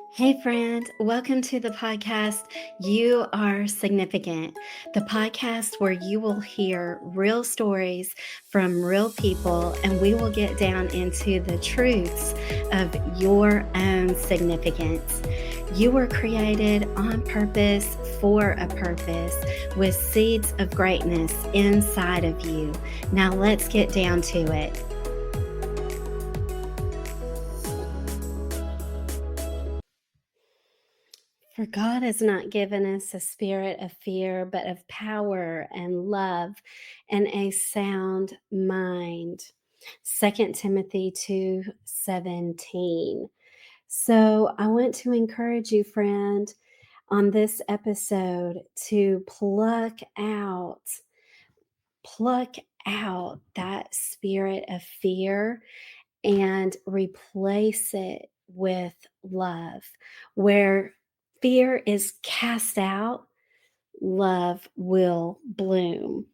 Hey, friend, welcome to the podcast. You Are Significant, the podcast where you will hear real stories from real people, and we will get down into the truths of your own significance. You were created on purpose for a purpose with seeds of greatness inside of you. Now, let's get down to it. For God has not given us a spirit of fear, but of power and love and a sound mind. 2 Timothy 2:17. So I want to encourage you, friend, on this episode to pluck out that spirit of fear and replace it with love. Where fear is cast out, love will bloom.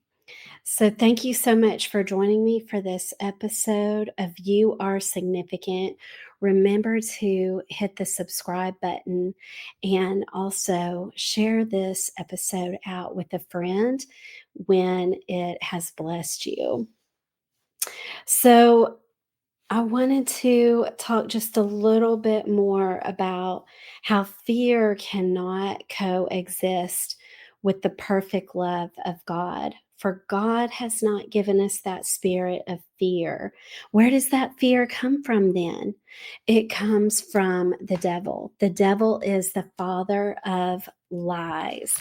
So, thank you so much for joining me for this episode of You Are Significant. Remember to hit the subscribe button and also share this episode out with a friend when it has blessed you. So, I wanted to talk just a little bit more about how fear cannot coexist with the perfect love of God. For God has not given us that spirit of fear. Where does that fear come from then? It comes from the devil. The devil is the father of lies.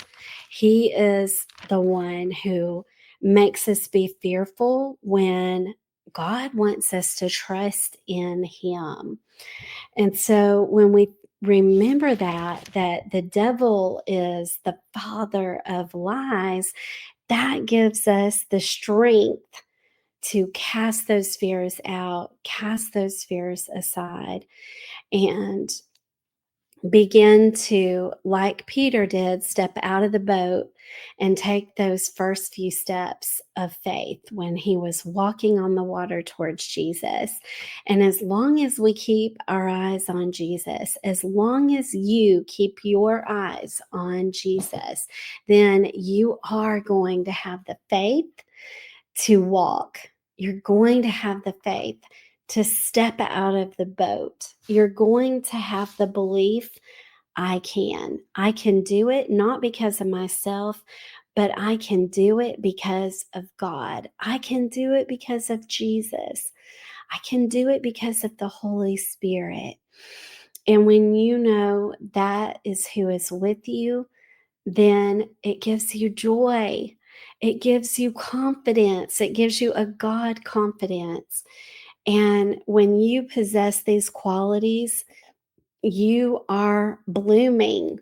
He is the one who makes us be fearful when God wants us to trust in Him. And so when we remember that the devil is the father of lies, that gives us the strength to cast those fears out, cast those fears aside, and begin to, like Peter did, step out of the boat and take those first few steps of faith when he was walking on the water towards Jesus. And as long as we keep our eyes on Jesus, as long as you keep your eyes on Jesus, then you are going to have the faith to walk. You're going to have the faith to step out of the boat. You're going to have the belief, I can. I can do it not because of myself, but I can do it because of God. I can do it because of Jesus. I can do it because of the Holy Spirit. And when you know that is who is with you, then it gives you joy. It gives you confidence. It gives you a God confidence. And when you possess these qualities, you are blooming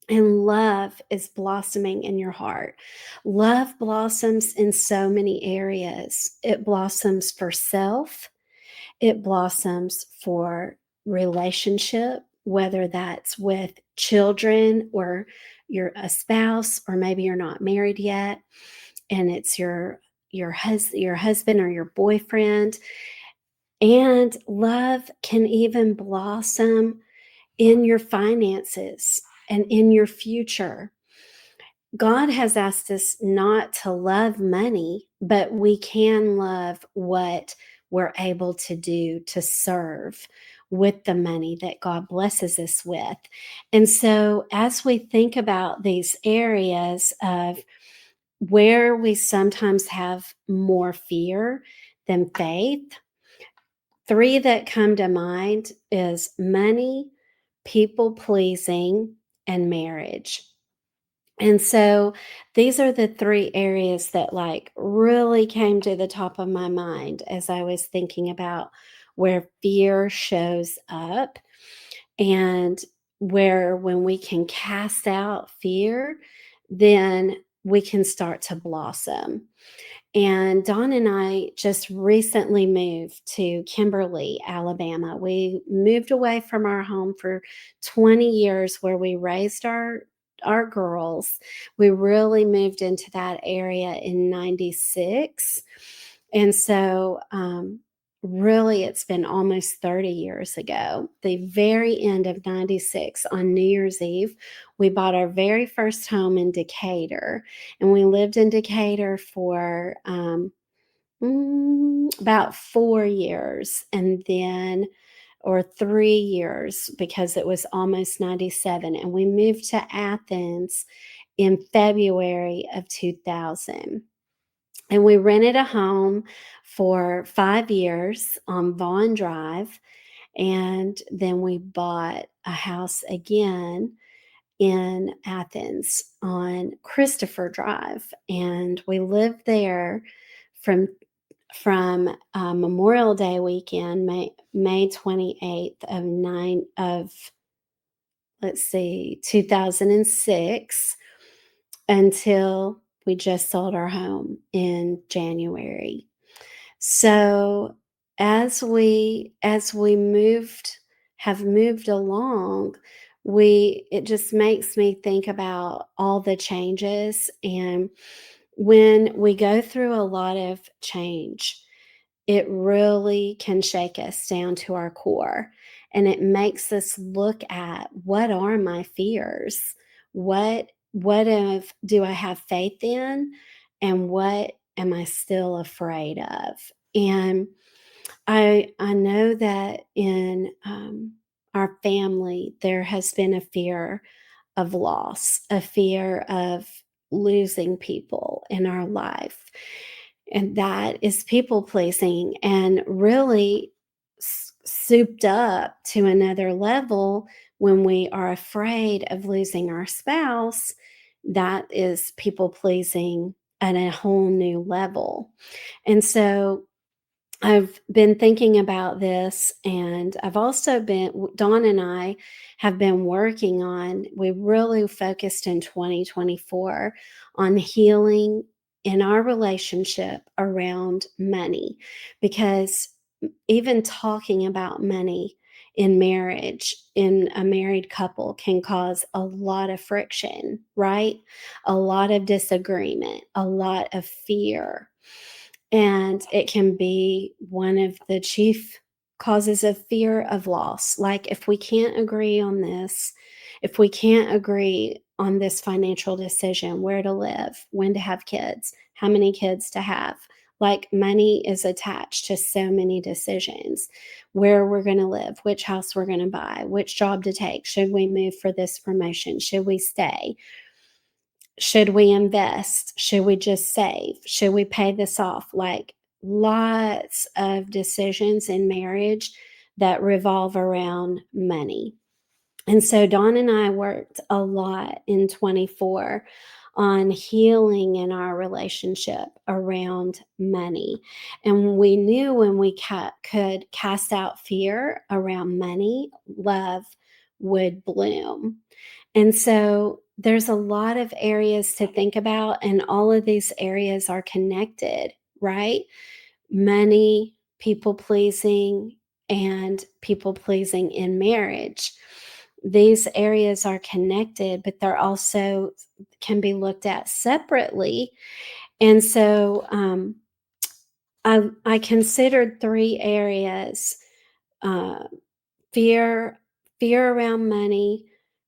and love is blossoming in your heart. Love blossoms in so many areas. It blossoms for self, it blossoms for relationship, whether that's with children or you're a spouse, or maybe you're not married yet and it's your husband or your boyfriend. And love can even blossom in your finances and in your future. God has asked us not to love money, but we can love what we're able to do to serve with the money that God blesses us with. And so, as we think about these areas of where we sometimes have more fear than faith, three that come to mind is money, people pleasing, and marriage. And so these are the three areas that like really came to the top of my mind as I was thinking about where fear shows up, and where when we can cast out fear, then we can start to blossom. And Dawn and I just recently moved to Kimberly, Alabama. We moved away from our home for 20 years where we raised our girls. We really moved into that area in 96. And so really, it's been almost 30 years ago, the very end of 96 on New Year's Eve, we bought our very first home in Decatur. And we lived in Decatur for about 4 years. And then, or 3 years, because it was almost 97. And we moved to Athens in February of 2000. And we rented a home for 5 years on Vaughn Drive. And then we bought a house again in Athens on Christopher Drive. And we lived there from Memorial Day weekend, May 28th of 2006, until we just sold our home in January. So as we have moved along, it just makes me think about all the changes. And when we go through a lot of change, it really can shake us down to our core. And it makes us look at, what are my fears? Do I have faith in? And what am I still afraid of? And I know that in our family, there has been a fear of loss, a fear of losing people in our life. And that is people pleasing, and really souped up to another level when we are afraid of losing our spouse. That is people pleasing at a whole new level. And so I've been thinking about this, and Dawn and I have been we really focused in 2024 on healing in our relationship around money, because even talking about money in marriage, in a married couple, can cause a lot of friction, right? A lot of disagreement, a lot of fear. And it can be one of the chief causes of fear of loss. Like, if we can't agree on this, if we can't agree on this financial decision, where to live, when to have kids, how many kids to have, like, money is attached to so many decisions: where we're going to live, which house we're going to buy, which job to take, should we move for this promotion, should we stay, should we invest? Should we just save? Should we pay this off? Like, lots of decisions in marriage that revolve around money. And so Dawn and I worked a lot in 24 on healing in our relationship around money. And we knew when we could cast out fear around money, love would bloom. And so there's a lot of areas to think about, and all of these areas are connected, right? Money, people pleasing, and people pleasing in marriage. These areas are connected, but they're also can be looked at separately. And so I considered three areas: uh, fear, fear around money,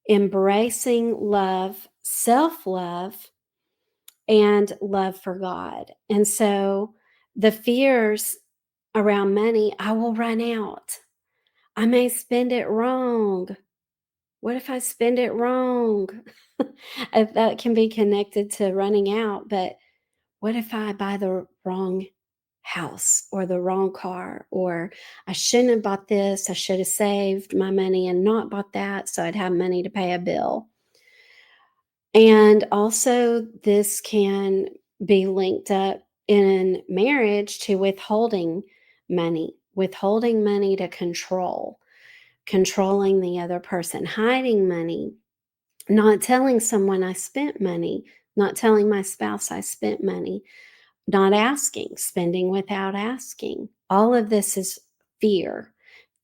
embracing love, self-love, and love for God. And so the fears around money: I will run out. I may spend it wrong. What if I spend it wrong? That can be connected to running out, but what if I buy the wrong house or the wrong car? Or I shouldn't have bought this. I should have saved my money and not bought that, so I'd have money to pay a bill. And also, this can be linked up in marriage to withholding money to controlling the other person, hiding money, not telling someone I spent money, not telling my spouse I spent money, not asking, spending without asking. All of this is fear.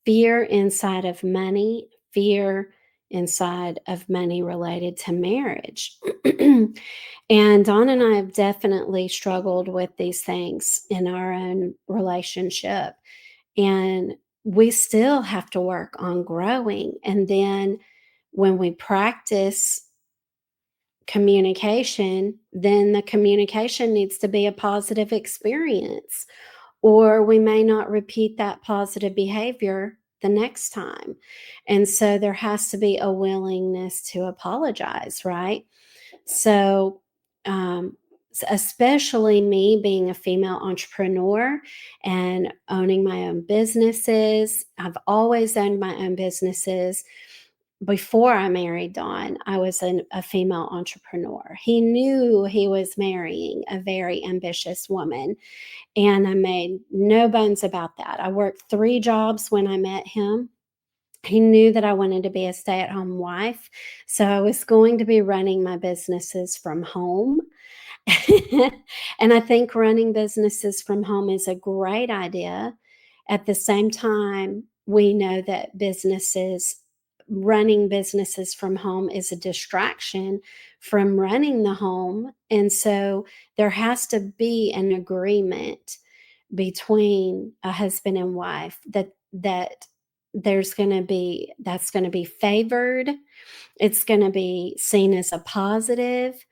Fear inside of money, fear inside of money related to marriage. And Dawn and I have definitely struggled with these things in our own relationship. And we still have to work on growing. And then when we practice communication, then the communication needs to be a positive experience, or we may not repeat that positive behavior the next time. And so there has to be a willingness to apologize, right? So, um, especially me being a female entrepreneur and owning my own businesses, I've always owned my own businesses. Before I married Don, I was a female entrepreneur. He knew he was marrying a very ambitious woman, and I made no bones about that. I worked 3 jobs when I met him. He knew that I wanted to be a stay-at-home wife, so I was going to be running my businesses from home. And I think running businesses from home is a great idea. At the same time, we know that running businesses from home is a distraction from running the home. And so there has to be an agreement between a husband and wife that that's going to be favored, it's going to be seen as a positive,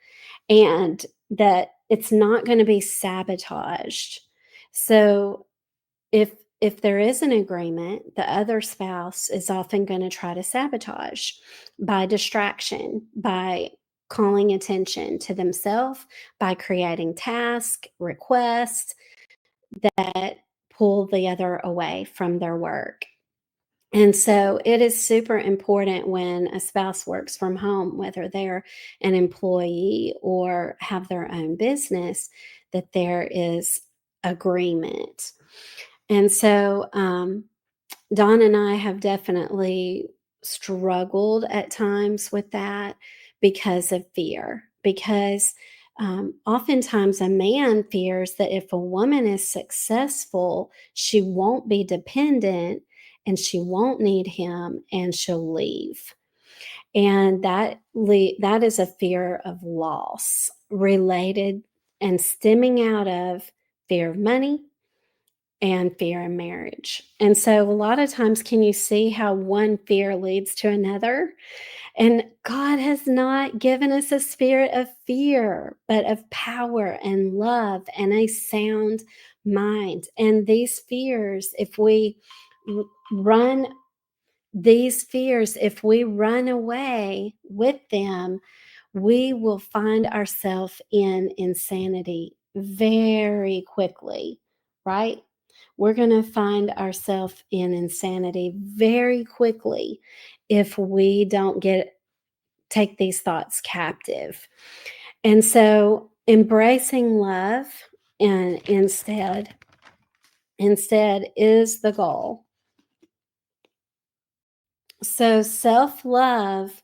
and that it's not going to be sabotaged. So if there is an agreement, the other spouse is often going to try to sabotage by distraction, by calling attention to themselves, by creating task requests that pull the other away from their work. And so it is super important when a spouse works from home, whether they're an employee or have their own business, that there is agreement. And so Don and I have definitely struggled at times with that because of fear. Because oftentimes a man fears that if a woman is successful, she won't be dependent and she won't need him and she'll leave. And that is a fear of loss related and stemming out of fear of money and fear in marriage. And so a lot of times, can you see how one fear leads to another? And God has not given us a spirit of fear, but of power and love and a sound mind. And these fears, if we run if we run away with them, we will find ourselves in insanity very quickly, right? We're going to find ourselves in insanity very quickly if we don't take these thoughts captive. And so embracing love and instead is the goal. So self-love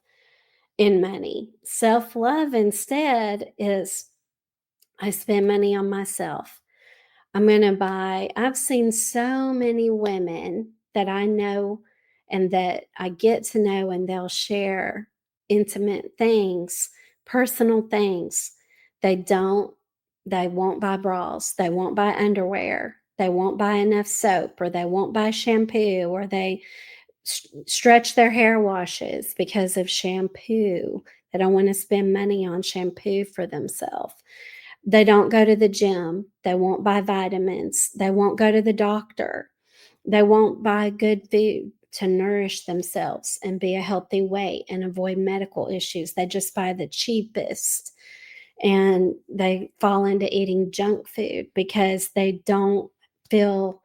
in money. Self-love instead is I spend money on myself. I've seen so many women that I know and that I get to know, and they'll share intimate things, personal things. They don't, they won't buy bras, they won't buy underwear, they won't buy enough soap, or they won't buy shampoo, or they stretch their hair washes because of shampoo. They don't want to spend money on shampoo for themselves. They don't go to the gym. They won't buy vitamins. They won't go to the doctor. They won't buy good food to nourish themselves and be a healthy weight and avoid medical issues. They just buy the cheapest, and they fall into eating junk food because they don't feel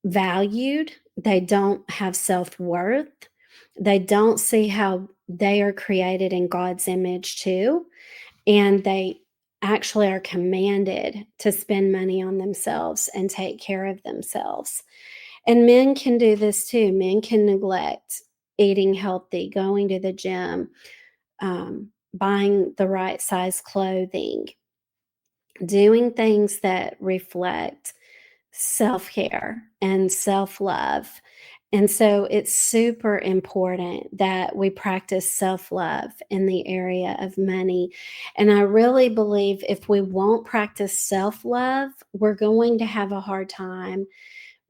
valued. They don't have self-worth. They don't see how they are created in God's image too. And they actually are commanded to spend money on themselves and take care of themselves. And men can do this too. Men can neglect eating healthy, going to the gym, buying the right size clothing, doing things that reflect self care and self love. And so it's super important that we practice self love in the area of money. And I really believe if we won't practice self love, we're going to have a hard time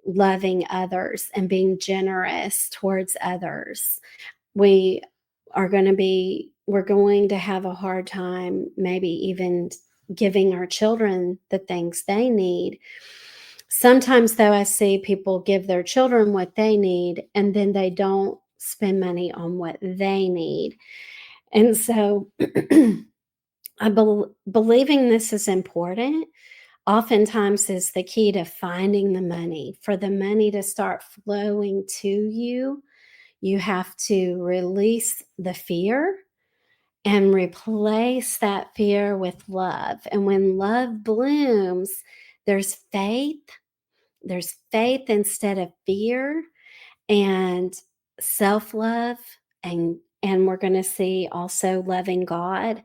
loving others and being generous towards others. We we're going to have a hard time maybe even giving our children the things they need. Sometimes, though, I see people give their children what they need and then they don't spend money on what they need. And so, believing this is important oftentimes is the key to finding the money. For the money to start flowing to you, you have to release the fear and replace that fear with love. And when love blooms, there's faith. There's faith instead of fear, and self-love, and we're going to see also loving God.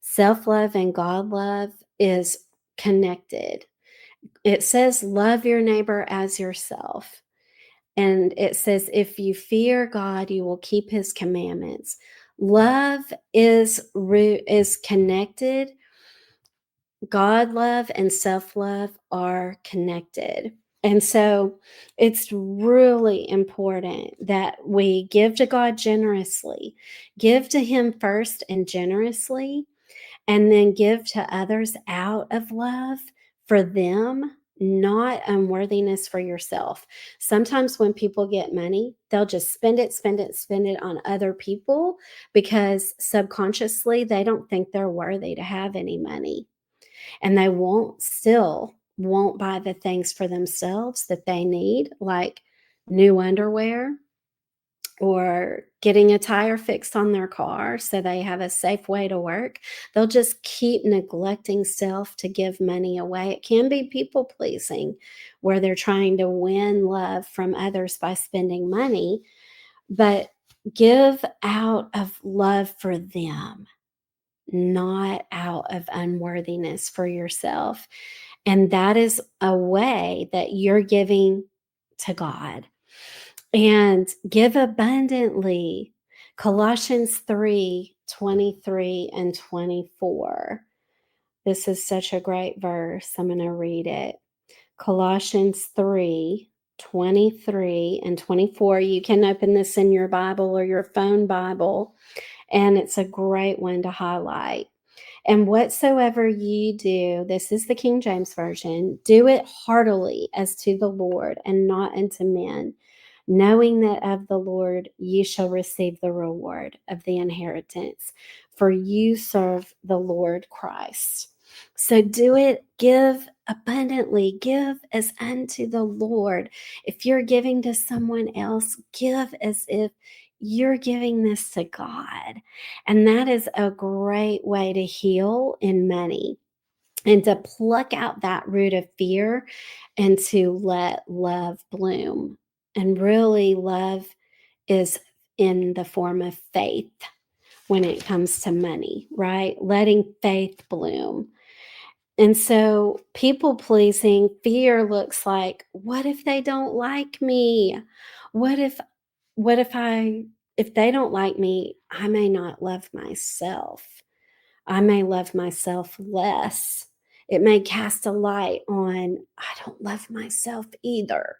Self-love and God love is connected. It says love your neighbor as yourself. And it says, if you fear God, you will keep his commandments. Love is connected. God love and self love are connected. And so it's really important that we give to God generously, give to him first and generously, and then give to others out of love for them, not unworthiness for yourself. Sometimes when people get money, they'll just spend it, spend it, spend it on other people because subconsciously they don't think they're worthy to have any money. And they won't buy the things for themselves that they need, like new underwear, or getting a tire fixed on their car so they have a safe way to work. They'll just keep neglecting self to give money away. It can be people pleasing, where they're trying to win love from others by spending money, but give out of love for them, not out of unworthiness for yourself. And that is a way that you're giving to God. And give abundantly. Colossians 3:23 and 24. This is such a great verse. I'm going to read it. Colossians 3:23 and 24. You can open this in your Bible or your phone Bible, and it's a great one to highlight. And whatsoever ye do, this is the King James Version, do it heartily as to the Lord and not unto men, knowing that of the Lord ye shall receive the reward of the inheritance, for you serve the Lord Christ. So do it, give abundantly, give as unto the Lord. If you're giving to someone else, give as if you're giving this to God. And that is a great way to heal in money and to pluck out that root of fear and to let love bloom. And really, love is in the form of faith when it comes to money, right? Letting faith bloom. And so, people pleasing, fear looks like, what if they don't like me? What if what if they don't like me, I may not love myself. I may love myself less. It may cast a light on, I don't love myself either.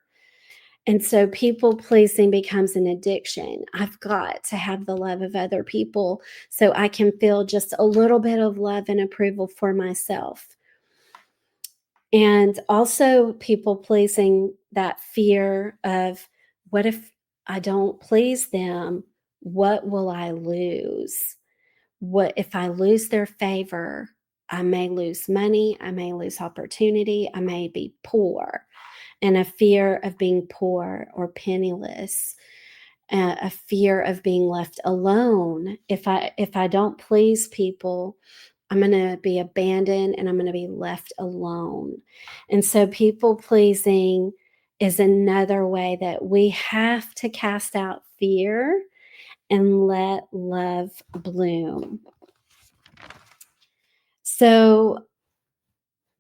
And so people pleasing becomes an addiction. I've got to have the love of other people so I can feel just a little bit of love and approval for myself. And also people pleasing, that fear of, what if I don't please them? What will I lose? What if I lose their favor? I may lose money, I may lose opportunity, I may be poor. And a fear of being poor or penniless, a fear of being left alone. If I don't please people, I'm going to be abandoned and I'm going to be left alone. And so people pleasing is another way that we have to cast out fear and let love bloom. So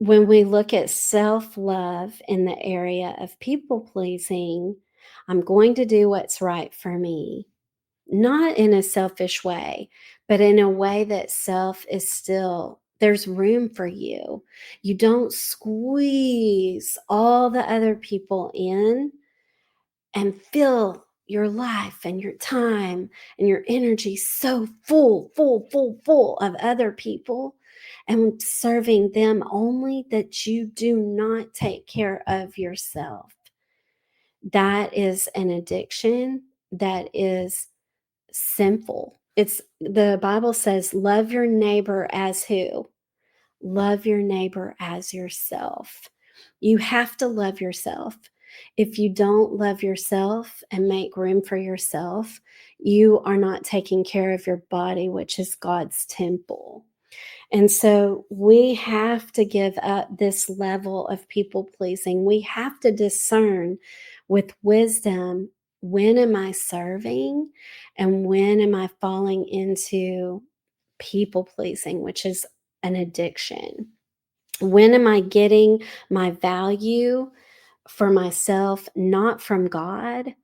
when we look at self-love in the area of people pleasing, I'm going to do what's right for me, not in a selfish way, but in a way that self is still There's room for you. You don't squeeze all the other people in and fill your life and your time and your energy so full, full, full, full of other people and serving them only that you do not take care of yourself. That is an addiction that is sinful. It's the Bible says, love your neighbor as who? Love your neighbor as yourself. You have to love yourself. If you don't love yourself and make room for yourself, you are not taking care of your body, which is God's temple. And so we have to give up this level of people pleasing. We have to discern with wisdom, when am I serving and when am I falling into people pleasing, which is an addiction? When am I getting my value for myself, not from God,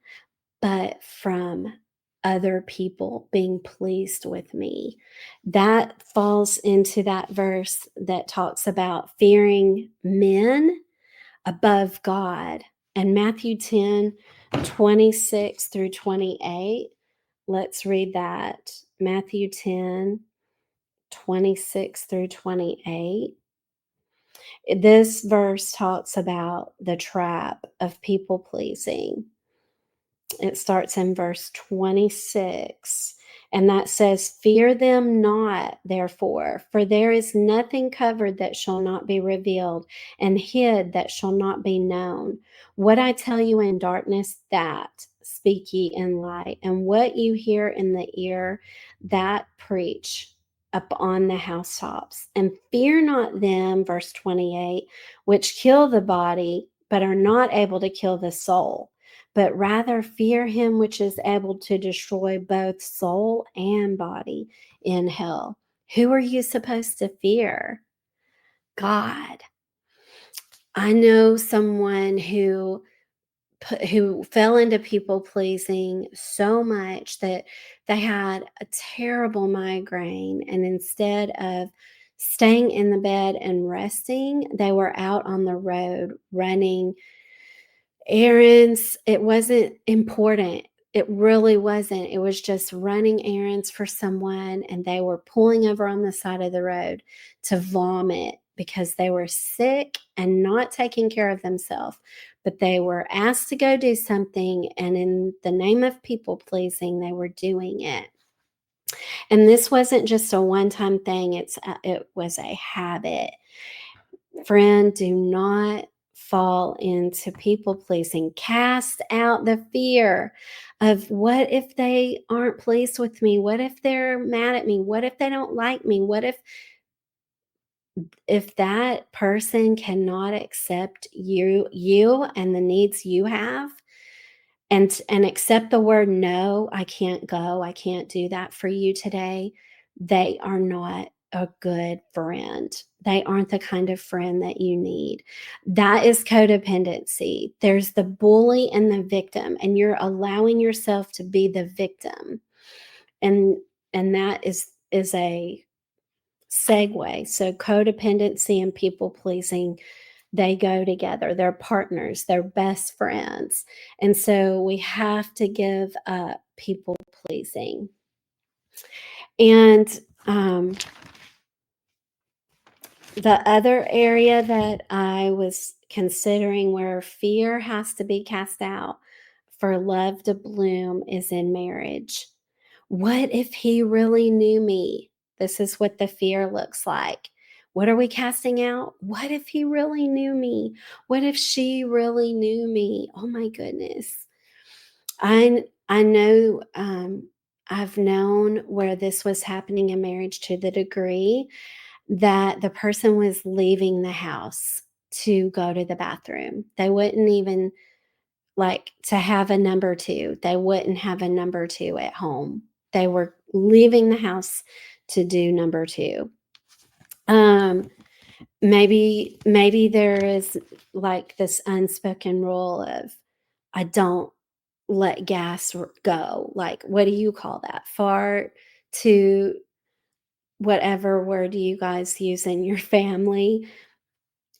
but from other people being pleased with me? That falls into that verse that talks about fearing men above God. And Matthew 10:26 through 28. Let's read that. Matthew 10:26 through 28. This verse talks about the trap of people pleasing. It starts in verse 26, and that says, "Fear them not, therefore, for there is nothing covered that shall not be revealed, and hid that shall not be known. What I tell you in darkness, that speak ye in light, and what you hear in the ear, that preach upon the housetops. And fear not them," verse 28, "which kill the body, but are not able to kill the soul, but rather fear him which is able to destroy both soul and body in hell." Who are you supposed to fear? God. I know someone who fell into people pleasing so much that they had a terrible migraine, and instead of staying in the bed and resting, they were out on the road running errands. It wasn't important. It really wasn't. It was just running errands for someone, and they were pulling over on the side of the road to vomit because they were sick and not taking care of themselves. But they were asked to go do something, and in the name of people pleasing, they were doing it. And this wasn't just a one-time thing, it was a habit. Friend, do not fall into people pleasing. Cast out the fear of, what if they aren't pleased with me? What if they're mad at me? What if they don't like me? What if that person cannot accept you and the needs you have, and accept the word no? I can't go, I can't do that for you today. They are not a good friend. They aren't the kind of friend that you need. That is codependency. There's the bully and the victim, and you're allowing yourself to be the victim. And that is a segue. So codependency and people pleasing, they go together. They're partners, they're best friends. And so we have to give up people pleasing. And the other area that I was considering where fear has to be cast out for love to bloom is in marriage. What if he really knew me? This is what the fear looks like. What are we casting out? What if he really knew me? What if she really knew me? Oh my goodness. I know, I've known where this was happening in marriage to the degree that the person was leaving the house to go to the bathroom. They wouldn't even, like, to have a number two, they wouldn't have a number two at home. They were leaving the house to do number two. Maybe there is like this unspoken rule of, I don't let gas go. Like, what do you call that? Fart to whatever word you guys use in your family,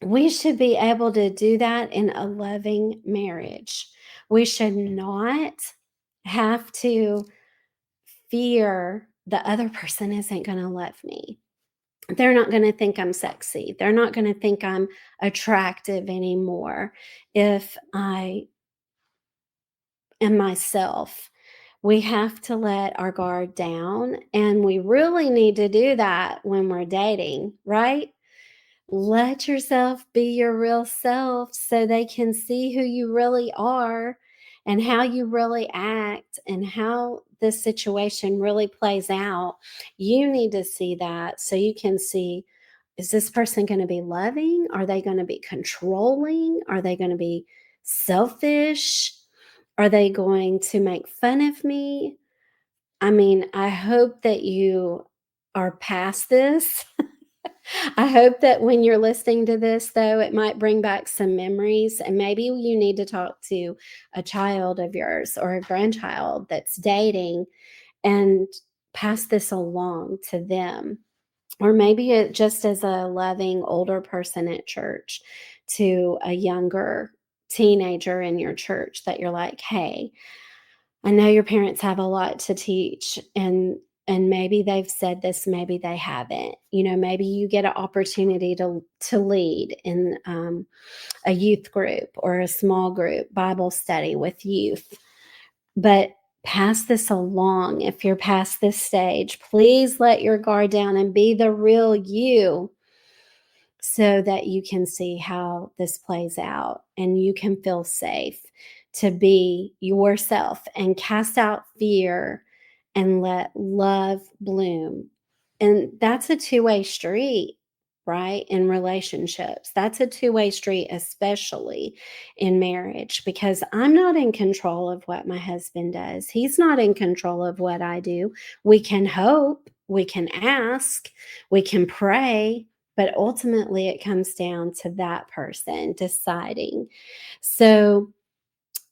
we should be able to do that in a loving marriage. We should not have to fear the other person isn't going to love me. They're not going to think I'm sexy. They're not going to think I'm attractive anymore if I am myself. We have to let our guard down, and we really need to do that when we're dating, right? Let yourself be your real self so they can see who you really are and how you really act and how this situation really plays out. You need to see that so you can see, is this person going to be loving? Are they going to be controlling? Are they going to be selfish? Are they going to make fun of me? I mean, I hope that you are past this. I hope that when you're listening to this, though, it might bring back some memories. And maybe you need to talk to a child of yours or a grandchild that's dating and pass this along to them. Or maybe it just as a loving older person at church to a younger teenager in your church that you're like, hey, I know your parents have a lot to teach, and maybe they've said this, maybe they haven't. Maybe you get an opportunity to lead in a youth group or a small group Bible study with youth. But pass this along. If you're past this stage, please let your guard down and be the real you so that you can see how this plays out and you can feel safe to be yourself and cast out fear and let love bloom. And that's a two-way street, right? In relationships, that's a two-way street, especially in marriage, because I'm not in control of what my husband does. He's not in control of what I do. We can hope, we can ask, we can pray, but ultimately it comes down to that person deciding. So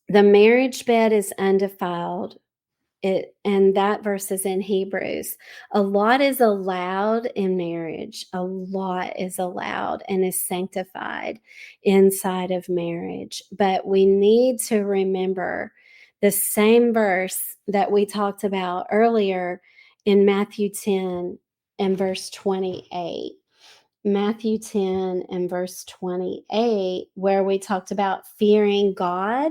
the marriage bed is undefiled. And that verse is in Hebrews. A lot is allowed in marriage. A lot is allowed and is sanctified inside of marriage. But we need to remember the same verse that we talked about earlier in Matthew 10 and verse 28. Matthew 10 and verse 28, where we talked about fearing God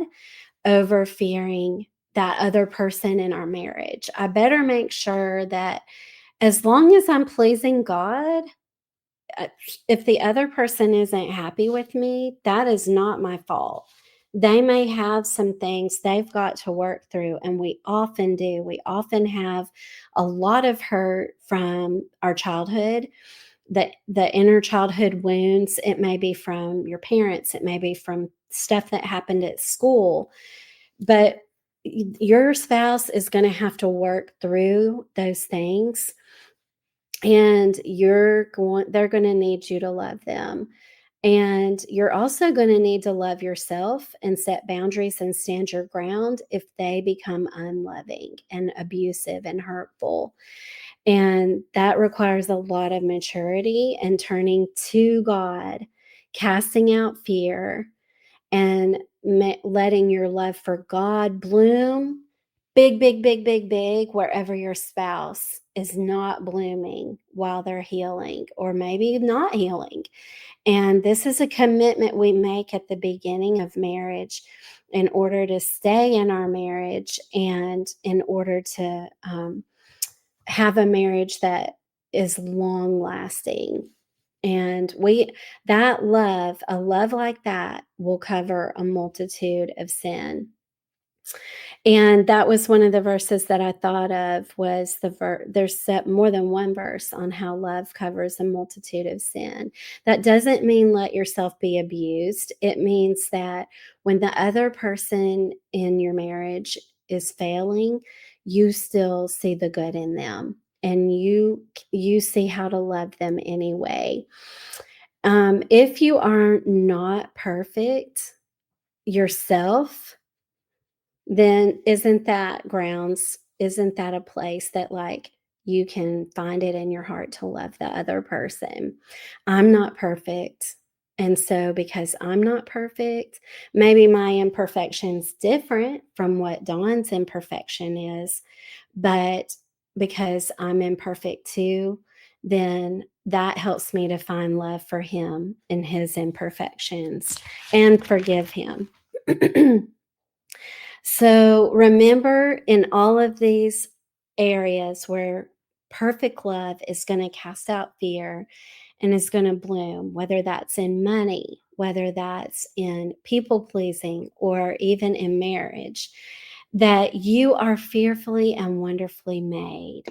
over fearing that other person in our marriage. I better make sure that as long as I'm pleasing God, uh, if the other person isn't happy with me, that is not my fault. They may have some things they've got to work through, and we often do. We often have a lot of hurt from our childhood, the inner childhood wounds. It may be from your parents, it may be from stuff that happened at school, but your spouse is going to have to work through those things, and they're going to need you to love them. And you're also going to need to love yourself and set boundaries and stand your ground if they become unloving and abusive and hurtful. And that requires a lot of maturity and turning to God, casting out fear, and letting your love for God bloom big, big, big, big, big, wherever your spouse is not blooming while they're healing or maybe not healing. And this is a commitment we make at the beginning of marriage in order to stay in our marriage and in order to have a marriage that is long lasting. And a love like that will cover a multitude of sin. And that was one of the verses that I thought of was there's more than one verse on how love covers a multitude of sin. That doesn't mean let yourself be abused. It means that when the other person in your marriage is failing, you still see the good in them and you see how to love them anyway. If you are not perfect yourself, then isn't that a place that like you can find it in your heart to love the other person. I'm not perfect. And so, because I'm not perfect, maybe my imperfection's different from what Dawn's imperfection is, but because I'm imperfect too, then that helps me to find love for him and his imperfections and forgive him. So remember, in all of these areas where perfect love is going to cast out fear and is going to bloom, whether that's in money, whether that's in people pleasing, or even in marriage, that you are fearfully and wonderfully made.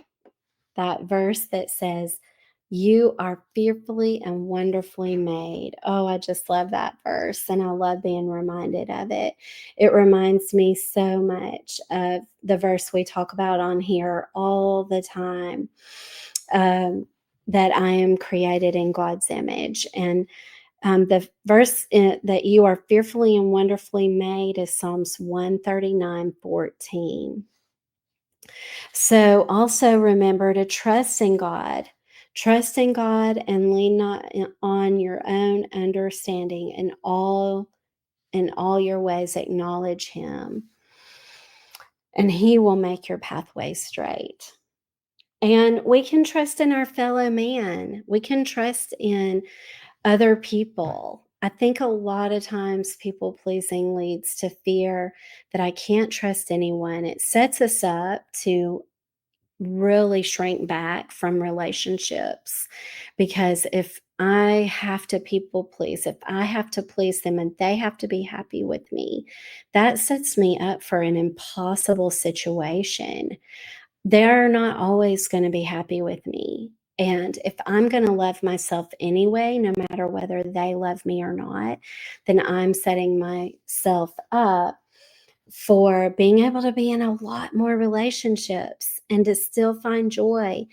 That verse that says, you are fearfully and wonderfully made. Oh, I just love that verse, and I love being reminded of it. It reminds me so much of the verse we talk about on here all the time, that I am created in God's image. And the verse that you are fearfully and wonderfully made is Psalms 139:14. So also remember to trust in God. Trust in God and lean not on your own understanding. In all your ways acknowledge him, and he will make your pathway straight. And we can trust in our fellow man. We can trust in other people. I think a lot of times people pleasing leads to fear that I can't trust anyone. It sets us up to really shrink back from relationships, because if I have to people please, if I have to please them and they have to be happy with me, that sets me up for an impossible situation. They're not always going to be happy with me. And if I'm going to love myself anyway, no matter whether they love me or not, then I'm setting myself up for being able to be in a lot more relationships and to still find joy.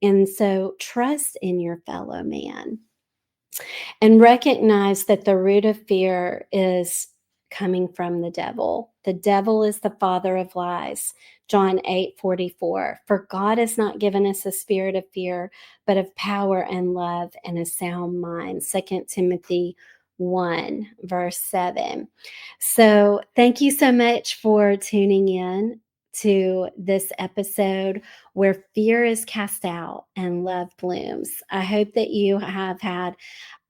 And so trust in your fellow man and recognize that the root of fear is coming from the devil. The devil is the father of lies. John 8:44. For God has not given us a spirit of fear, but of power and love and a sound mind. 2 Timothy 1, verse 7. So thank you so much for tuning in to this episode where fear is cast out and love blooms. I hope that you have had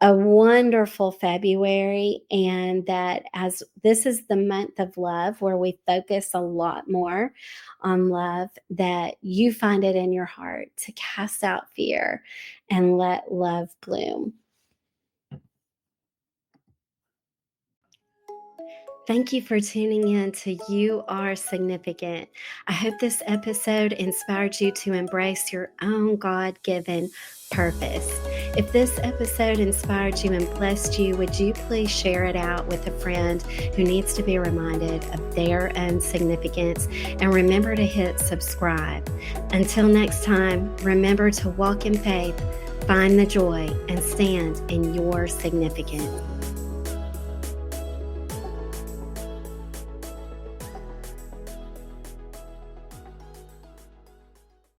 a wonderful February, and that as this is the month of love where we focus a lot more on love, that you find it in your heart to cast out fear and let love bloom. Thank you for tuning in to You Are Significant. I hope this episode inspired you to embrace your own God-given purpose. If this episode inspired you and blessed you, would you please share it out with a friend who needs to be reminded of their own significance? And remember to hit subscribe. Until next time, remember to walk in faith, find the joy, and stand in your significance.